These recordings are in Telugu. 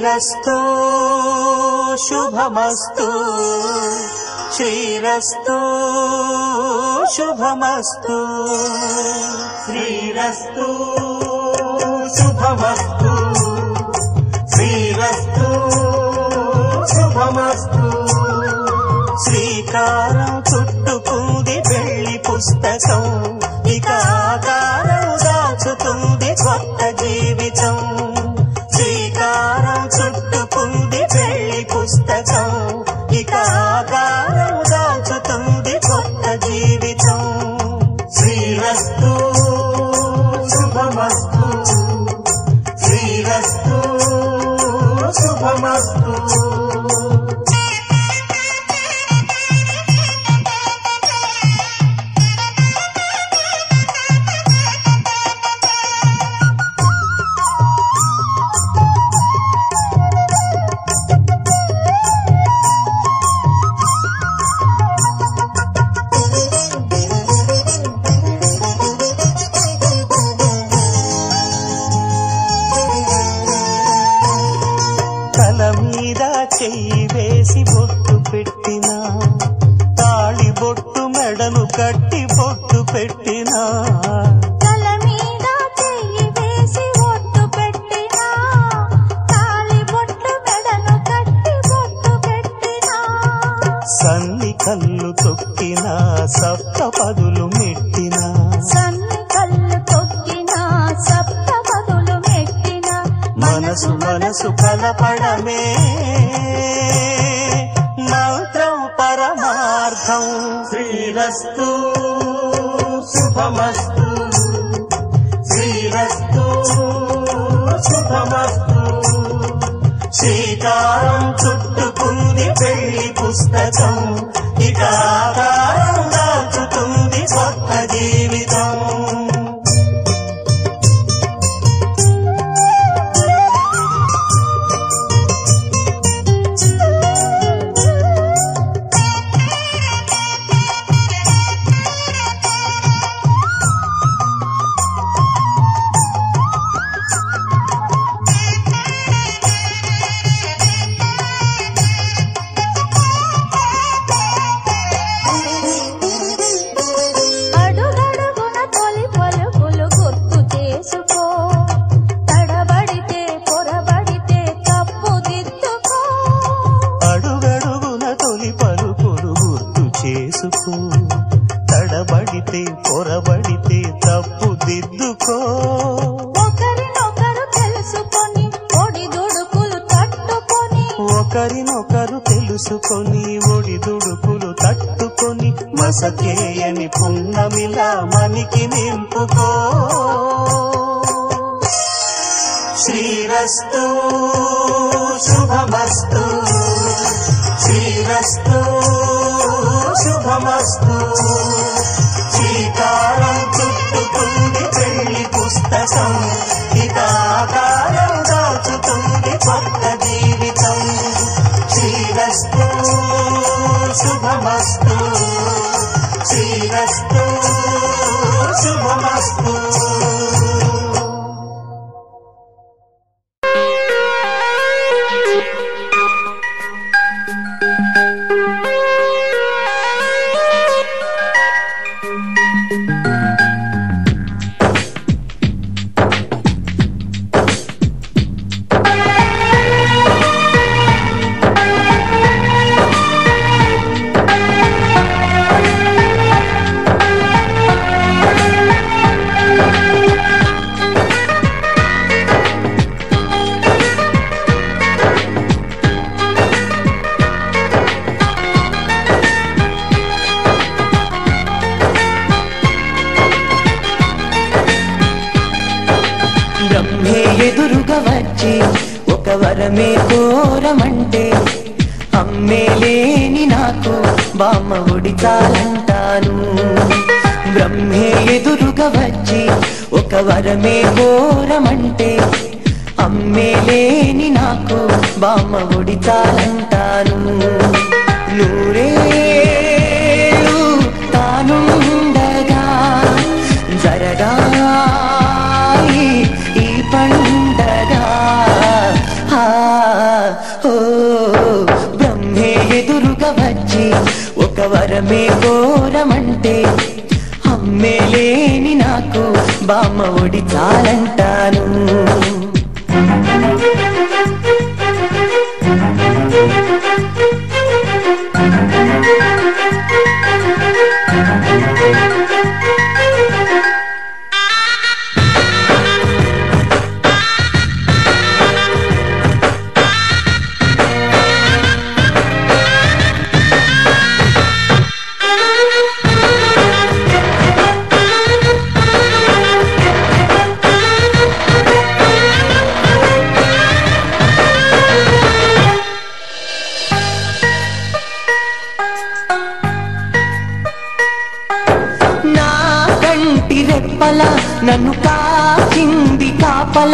శ్రీరస్తు శుభమస్తు శ్రీరస్తు శుభమస్తు శ్రీరస్తు శుభమస్తు శ్రీరస్తు శుభమస్తు శ్రీకారం చుట్టుకుంది పెళ్లి పుస్తకం ఇక ఆకారం దాచుతుంది కొత్త జీవితం శ్రీకారం చుట్టుకుంది పెళ్లి పుస్తకం ఇక ఆకారం దాచుతుంది కొత్త జీవితం శ్రీరస్తు శుభమస్తు శ్రీరస్తు శుభమస్తు చెయ్యి వేసి బొట్టు పెట్టినా తాళి బొట్టు మెడను కట్టి బొట్టు పెట్టినా తల మీద చెయ్యి వేసి బొట్టు పెట్టినా తాళి బొట్టు మెడను కట్టి బొట్టు పెట్టినా సన్ని కళ్ళు తొక్కినా సప్త పదులు మెట్టినా సన్ని కళ్ళు తొక్కినా సప్త పదులు మెట్టినా మనసు మనసు కలపడమే మంత్రం పరమార్థం శ్రీరస్తు శుభమస్తు శ్రీరస్తు శుభమస్తు శ్రీకారం చుట్టుకుంది పెళ్లి పుస్తకం ఇక ఆకారం దాచుతుంది కొత్త జీవితం తడబడితే పొరబడితే తప్పు దిద్దుకో ఒకరినొకరు తెలుసుకొని ఒడిదుడుకులు తట్టుకొని ఒకరినొకరు తెలుసుకొని ఒడిదుడుకులు తట్టుకొని మసకేయని పున్నమిలా మనికి నింపుకో శ్రీరస్తు శుభమస్తు శ్రీరస్తు శుభమస్తు శ్రీకారం చుట్టుకుంది పెళ్లి పుస్తకం ఇక ఆకారం దాచుతుంది కొత్త జీవితం శ్రీరస్తు శుభమస్తు శ్రీరస్తు శుభమస్తు ఎదురుగా వచ్చి ఒక వరమే కోరమంటే అమ్మేలేని నాకు బామ్మ ఒడిచాలంటాను బ్రహ్మే ఎదురుగా వచ్చి ఒక వరమే కోరమంటే అమ్మేలేని నాకు బామ్మ ఒడిచాలంటాను నూరేళ్ళు తానుండగా జరగా ఈ పండగ ఎదురుగా వచ్చి ఒక వరమే కోరమంటే అమ్మేలేని నాకు బామ్మ ఒడి చాలంటాను. నన్ను కాచింది కాపల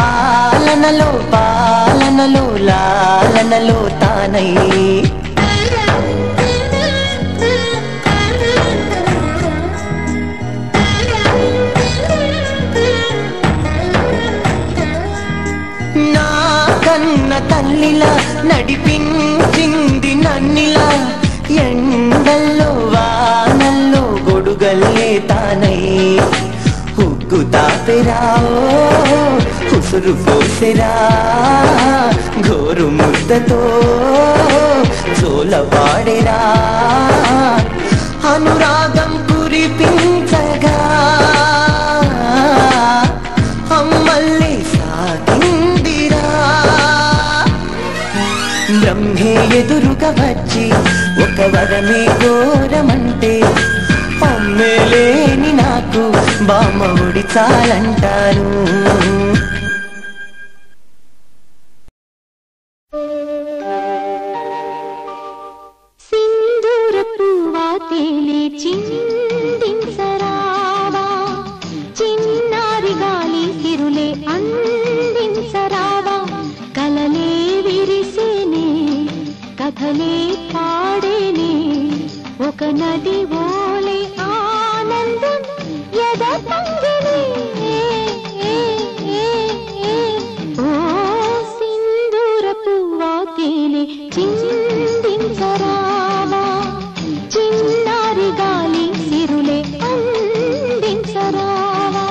ఆలనలో పాలనలో లాలనలో తానై నా కన్న తల్లిలా నడిపించింది నన్నిలా ఎండల్లో వానల్లో గొడుగల్లే తానై ఉగ్గు తాపెరావో ఉసురు పోసెరా గోరు ముద్దతో జోలవాడెరా అనురాగం కురిపించగా అమ్మల్లే సాగిందిరా. బ్రహ్మే ఎదురుగా వచ్చి ఒక వరమే కోరమంటే అమ్మేలేని నాకు బామ్మ ఒడి చాలంటాను. సింధూర పువ్వా తేలే చిందించరావా చిన్నారి గాలి సిరులే అందించరావా కలలే విరిసేనే కథలే పాడేనే ఒక నది ఓలే ఆనందం ఎద పంగినే ఓ సింధూర పువ్వా తేలే చిందించరావా చిన్నారి గాలి సిరులే అందించరావా.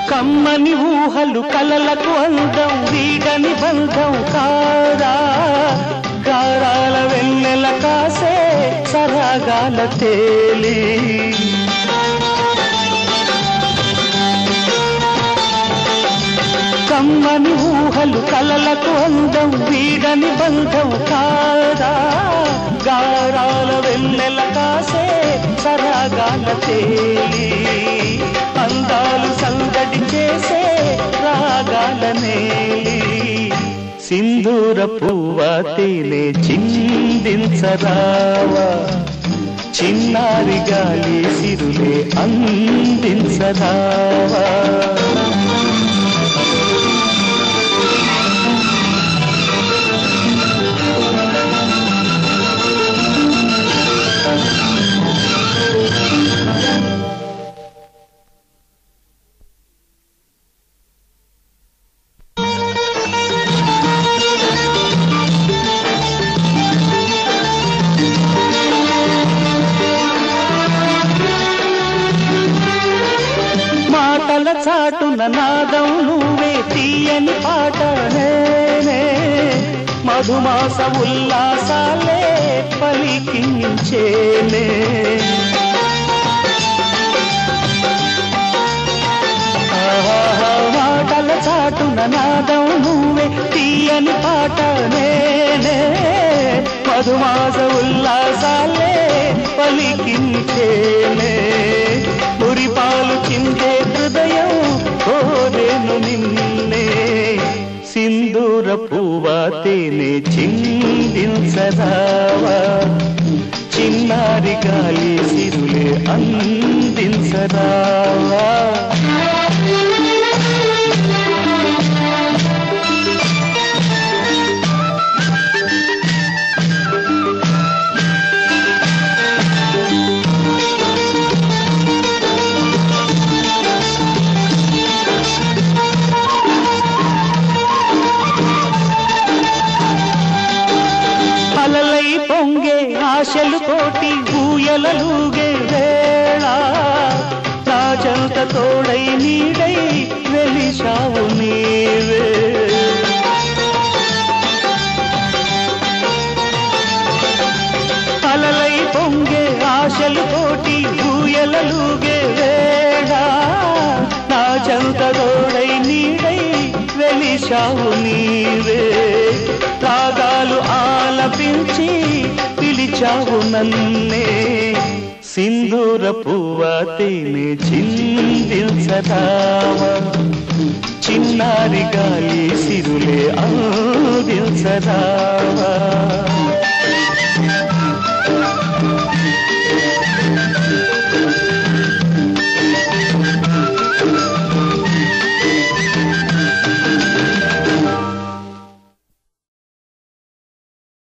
కమ్మని ఊహలు కలలకు అందం వీడని బంధం కాదా గారాల వెన్నెల కాసే సరాగాల తేలి కమ్మని ఊహలు కలలకు అందం వీడని బంధం కాదా గారాల వెన్నెల కాసే సరాగాల తేలి అందాలు సందడి చేసే రాగాలనే సింధూర పువ్వా తేలే చిందించరావా చిన్నారి గాలి సిరులే అందించరావా. చాటున నాదం నువ్వే తీయని పాట నేనే మధుమాస ఉల్లాసాలే పలికించేనే మాటల చాటున నాదం నువ్వే తీయని పాట నేనే మధుమాస ఉల్లాసాలే పలికించేనే మురిపాలు చిందే హృదయం కోరేను నిన్నే సింధూర పువ్వా తేనె చిందించరావా చిన్నారి గాలి సిరులే అందించరావా అలలై పొంగే ఆశలు కోటి ఊయలలుగే వేళ నా జంట తోడై నీడై వెలిశావు నీవే అలలై పొంగే ఆశలు కోటి ఊయలలుగే వేళ నా జంట తోడై నీడై వెలిశావు నీవే రాగాలు ఆలపించి పిలిచావు నన్నే సింధూర పువ్వా తేనె చిందించరావా చిన్నారి గాలి సిరులే అందించరావా